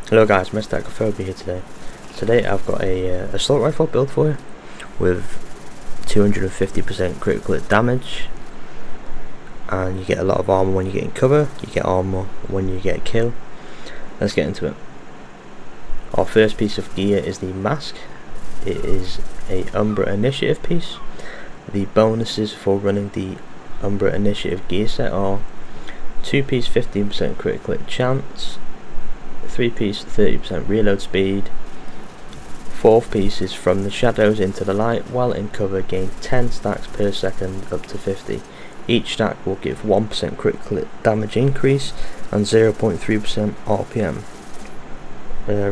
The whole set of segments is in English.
Hello guys, Mr. Agophobia here today. Today I've got a assault rifle build for you with 250% critical hit damage, and you get a lot of armor when you get in cover, you get armor when you get a kill. Let's get into it. Our first piece of gear is the mask. It is a UMBRA initiative piece. The bonuses for running the UMBRA initiative gear set are 2-piece 15% critical hit chance, 3-piece 30% reload speed, 4th piece is from the shadows into the light while in cover, gain 10 stacks per second up to 50. Each stack will give 1% critical hit damage increase and 0.3% RPM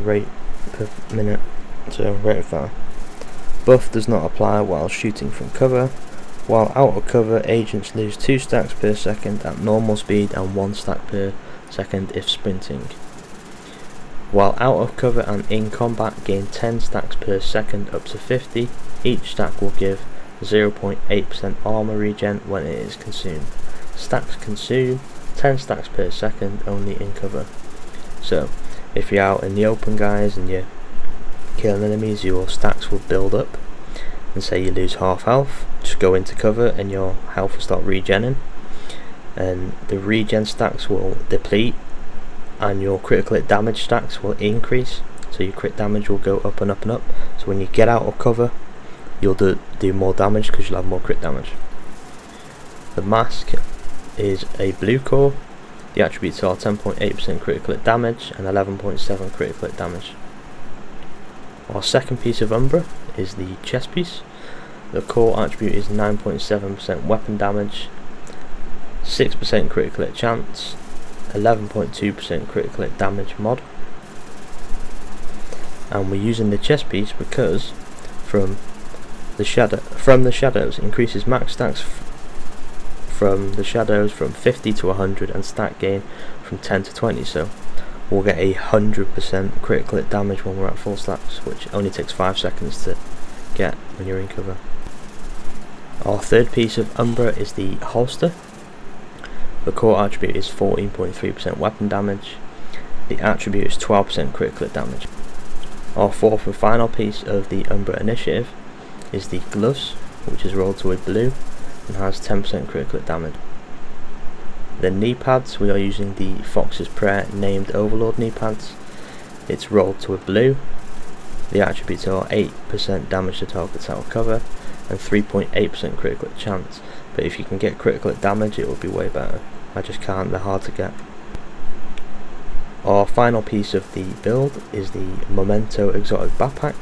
rate per minute, so rate of fire. Buff does not apply while shooting from cover. While out of cover, agents lose 2 stacks per second at normal speed and 1 stack per second if sprinting. While out of cover and in combat, gain 10 stacks per second up to 50. Each stack will give 0.8% armor regen when it is consumed. Stacks consume 10 stacks per second only in cover. So if you're out in the open, guys, and you're killing enemies, your stacks will build up, and say you lose half health, just go into cover and your health will start regenning, and the regen stacks will deplete and your critical hit damage stacks will increase, so your crit damage will go up and up and up. So when you get out of cover, you'll do more damage because you'll have more crit damage. The mask is a blue core. The attributes are 10.8% critical hit damage and 11.7 critical hit damage. Our second piece of UMBRA is the chest piece. The core attribute is 9.7% weapon damage, 6% critical hit chance, 11.2% critical hit damage mod. And we're using the chest piece because from the shadows increases max stacks from the shadows from 50 to 100 and stack gain from 10 to 20. So we'll get 100% critical hit damage when we're at full stacks, which only takes 5 seconds to get when you're in cover. Our third piece of UMBRA is the holster. The core attribute is 14.3% weapon damage. The attribute is 12% critical hit damage. Our fourth and final piece of the UMBRA initiative is the gloves, which is rolled to a blue and has 10% critical hit damage. The knee pads, we are using the Fox's Prayer named Overlord knee pads. It's rolled to a blue. The attributes are 8% damage to targets out of cover and 3.8% critical hit chance, but if you can get critical hit damage it will be way better. I just can't, they're hard to get. Our final piece of the build is the Memento exotic backpack.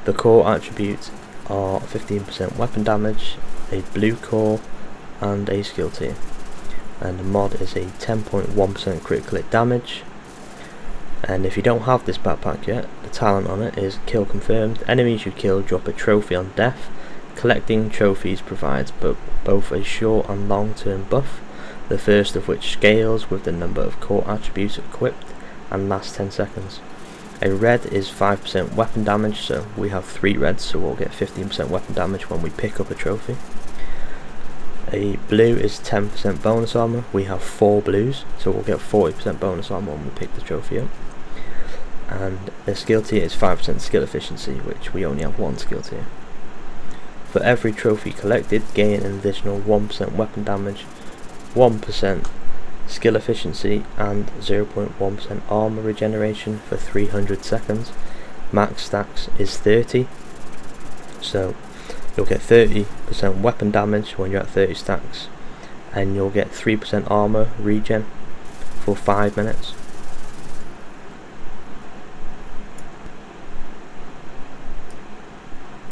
The core attributes are 15% weapon damage, a blue core and a skill tier, and the mod is a 10.1% critical hit damage. And if you don't have this backpack yet, the talent on it is kill confirmed. Enemies you kill drop a trophy on death. Collecting trophies provides both a short and long term buff, the first of which scales with the number of core attributes equipped and lasts 10 seconds. A red is 5% weapon damage, so we have 3 reds, so we'll get 15% weapon damage when we pick up a trophy. A blue is 10% bonus armor, we have 4 blues, so we'll get 40% bonus armor when we pick the trophy up. And the skill tier is 5% skill efficiency, which we only have 1 skill tier. For every trophy collected, gain an additional 1% weapon damage, 1% skill efficiency and 0.1% armor regeneration for 300 seconds. Max stacks is 30, so you'll get 30% weapon damage when you're at 30 stacks, and you'll get 3% armor regen for 5 minutes.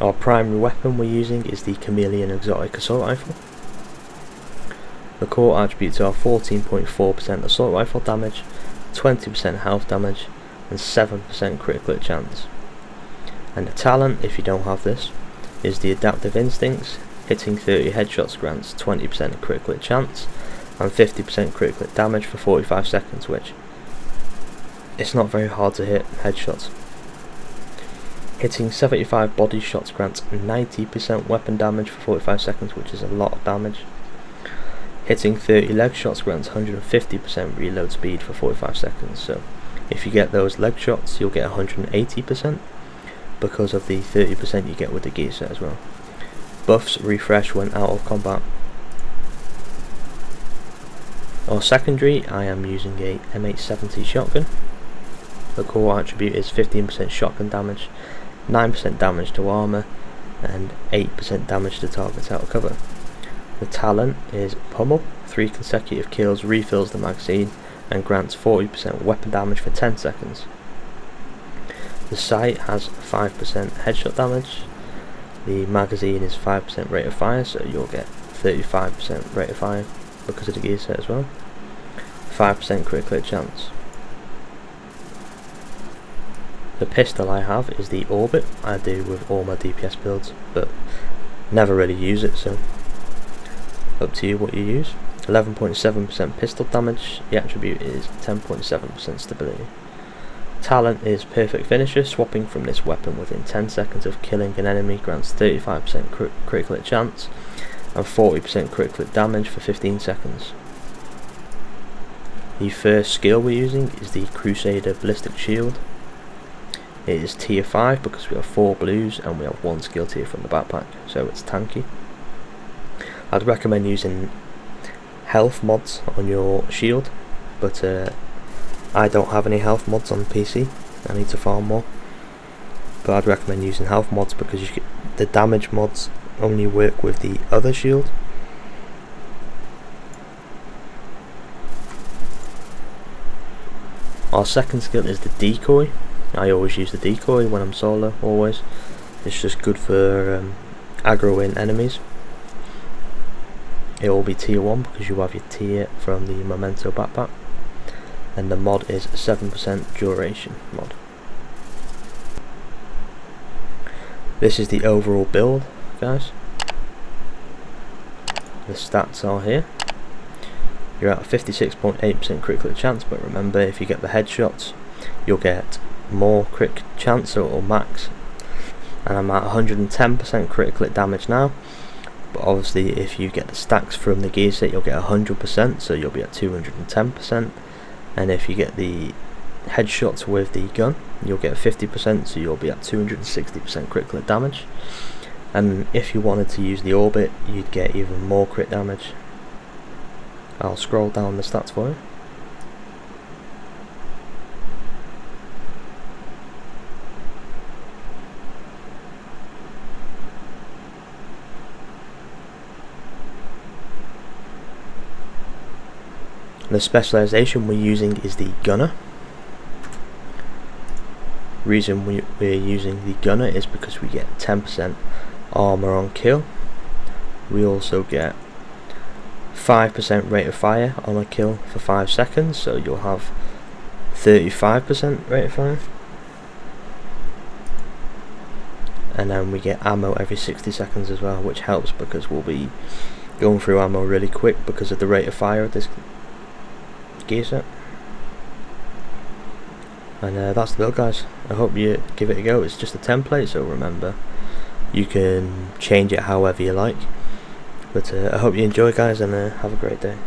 Our primary weapon we're using is the Chameleon exotic assault rifle. The core attributes are 14.4% assault rifle damage, 20% health damage and 7% critical hit chance. And the talent, if you don't have this, is the adaptive instincts. Hitting 30 headshots grants 20% critical hit chance and 50% critical hit damage for 45 seconds, which it's not very hard to hit headshots. Hitting 75 body shots grants 90% weapon damage for 45 seconds, which is a lot of damage. Hitting 30 leg shots grants 150% reload speed for 45 seconds, so If you get those leg shots, you'll get 180% because of the 30% you get with the gear set as well. Buffs refresh when out of combat. Or secondary, I am using a M870 shotgun. The core attribute is 15% shotgun damage, 9% damage to armor, and 8% damage to targets out of cover. The talent is Pummel, 3 consecutive kills refills the magazine and grants 40% weapon damage for 10 seconds. The sight has 5% headshot damage. The magazine is 5% rate of fire, so you'll get 35% rate of fire because of the gear set as well. 5% critical hit chance. The pistol I have is the Orbit. I do with all my DPS builds, but never really use it, so up to you what you use. 11.7% pistol damage. The attribute is 10.7% stability. Talent is Perfect Finisher. Swapping from this weapon within 10 seconds of killing an enemy grants 35% critical hit chance and 40% critical hit damage for 15 seconds. The first skill we're using is the Crusader Ballistic Shield. It is tier 5 because we have 4 blues and we have 1 skill tier from the backpack, so it's tanky. I'd recommend using health mods on your shield, but I don't have any health mods on PC. I need to farm more, but I'd recommend using health mods because the damage mods only work with the other shield. Our second skill is the decoy. I always use the decoy when I'm solo, always. It's just good for aggroing enemies. It will be tier 1 because you have your tier from the Memento backpack, and the mod is 7% duration mod. This is the overall build, guys. The stats are here. You're at 56.8% critical hit chance, but remember, if you get the headshots, you'll get more crit chance, so it'll max. And I'm at 110% critical hit damage now, but obviously if you get the stacks from the gear set, you'll get 100%, so you'll be at 210%. And if you get the headshots with the gun, you'll get 50%, so you'll be at 260% critical hit damage. And if you wanted to use the Orbit, you'd get even more crit damage. I'll scroll down the stats for you. The specialization we're using is the Gunner. Reason we're using the Gunner is because we get 10% armor on kill. We also get 5% rate of fire on a kill for 5 seconds, so you'll have 35% rate of fire. And then we get ammo every 60 seconds as well, which helps because we'll be going through ammo really quick because of the rate of fire of this gear set. And that's the build, guys. I hope you give it a go. It's just a template, so remember, you can change it however you like. But I hope you enjoy, guys, and have a great day.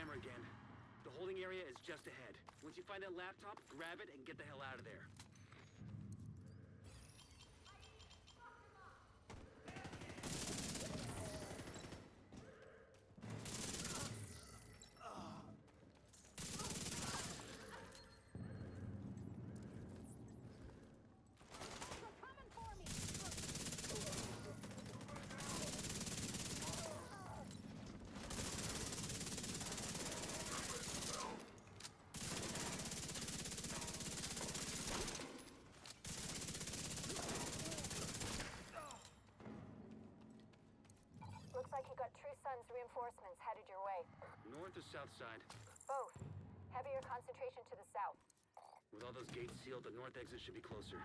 Again. The holding area is just ahead. Once you find that laptop, grab it and get the hell out of there. south side? Both. Heavier concentration to the south. With all those gates sealed, the north exit should be closer.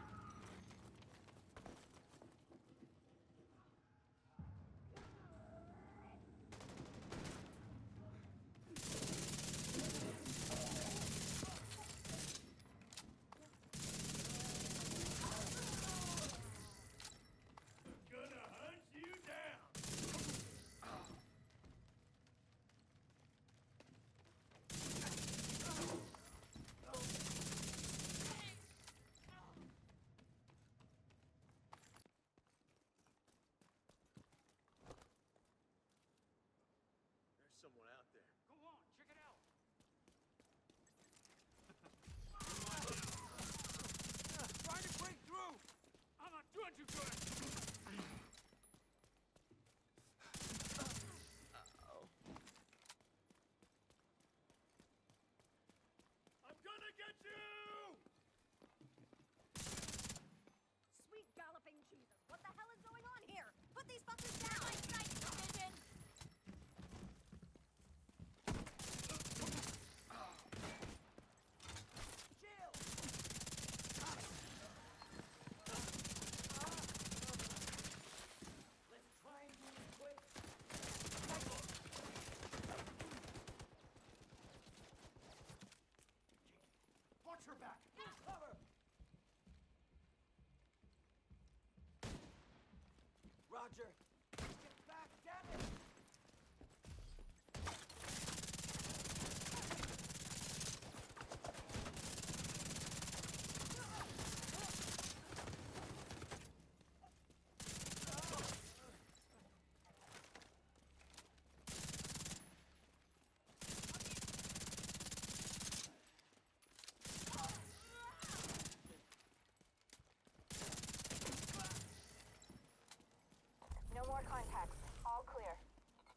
Gonna hunt you down! There's someone out there. Go on, check it out. Trying to break through! I'm not doing too good. I'm gonna get you! Sweet galloping Jesus. What the hell is going on here? Put these fuckers down! My sight vision! Chill! Let's try and do this quick. Watch her back! Cover! Roger.